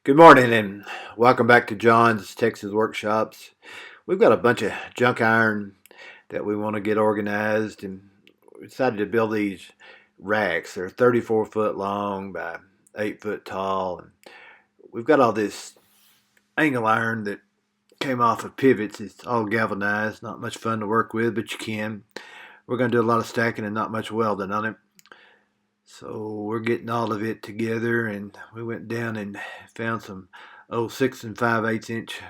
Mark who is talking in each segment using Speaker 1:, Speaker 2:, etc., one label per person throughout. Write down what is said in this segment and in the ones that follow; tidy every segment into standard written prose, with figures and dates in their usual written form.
Speaker 1: Good morning and welcome back to John's Texas Workshops. We've got a bunch of junk iron that we want to get organized, and we decided to build these racks. They're 34 foot long by 8 foot tall. And we've got all this angle iron that came off of pivots. It's all galvanized, not much fun to work with, but you can. We're going to do a lot of stacking and not much welding on it. So we're getting all of it together, and we went down and found some 6 and 5/8 inch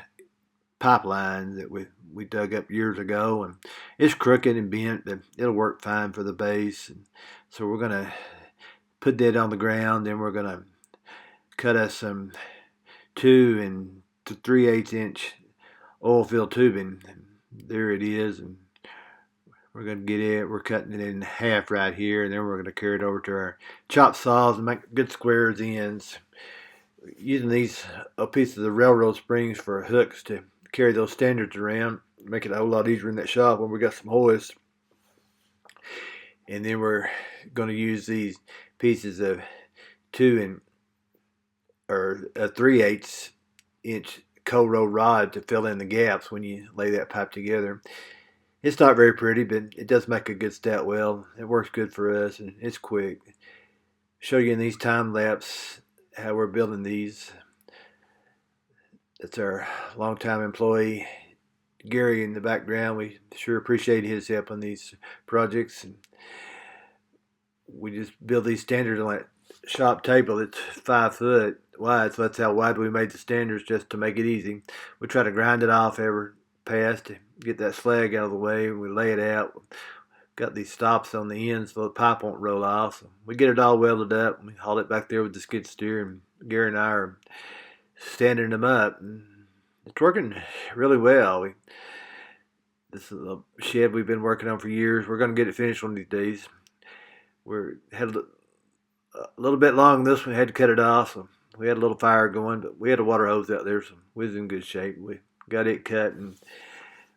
Speaker 1: pipeline that we dug up years ago, and it's crooked and bent, but it'll work fine for the base. And so we're gonna put that on the ground, then we're gonna cut us some 2 and 3/8 inch oil filled tubing. And there it is, and we're going to get it. We're cutting it in half right here, and then we're going to carry it over to our chop saws and make good squares ends. Using these pieces of railroad springs for hooks to carry those standards around, make it a whole lot easier in that shop when we got some hoists. And then we're going to use these pieces of 3/8 inch cold roll rod to fill in the gaps when you lay that pipe together. It's not very pretty, but it does make a good stout weld. It works good for us, and it's quick. Show you in these time lapse how we're building these. That's our longtime employee, Gary, in the background. We sure appreciate his help on these projects. And we just build these standards on that shop table. It's 5 foot wide, so that's how wide we made the standards just to make it easy. We try to grind it off every pass to get that slag out of the way. We lay it out. Got these stops on the ends so the pipe won't roll off. So we get it all welded up, and we haul it back there with the skid steer, and Gary and I are standing them up, and it's working really well. This is a shed we've been working on for years. We're going to get it finished one of these days. We had a little bit long this one, had to cut it off, so we had a little fire going, but we had a water hose out there, so we was in good shape. We got it cut, and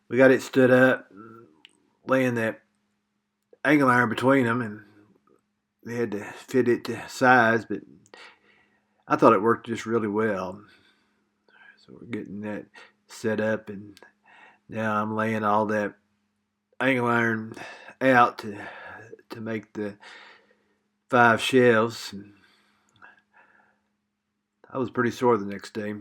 Speaker 1: we got it stood up, laying that angle iron between them, and they had to fit it to size, but I thought it worked just really well. So we're getting that set up, and now I'm laying all that angle iron out to make the 5 shelves. And I was pretty sore the next day.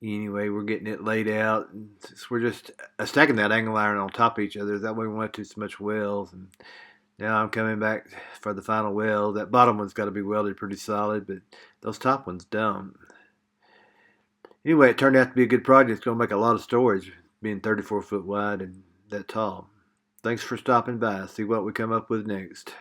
Speaker 1: Anyway, we're getting it laid out, and we're just stacking that angle iron on top of each other. That way we won't do so much welds. And now I'm coming back for the final weld. That bottom one's got to be welded pretty solid, but those top ones don't. Anyway, it turned out to be a good project. It's going to make a lot of storage, being 34 foot wide and that tall. Thanks for stopping by. See what we come up with next.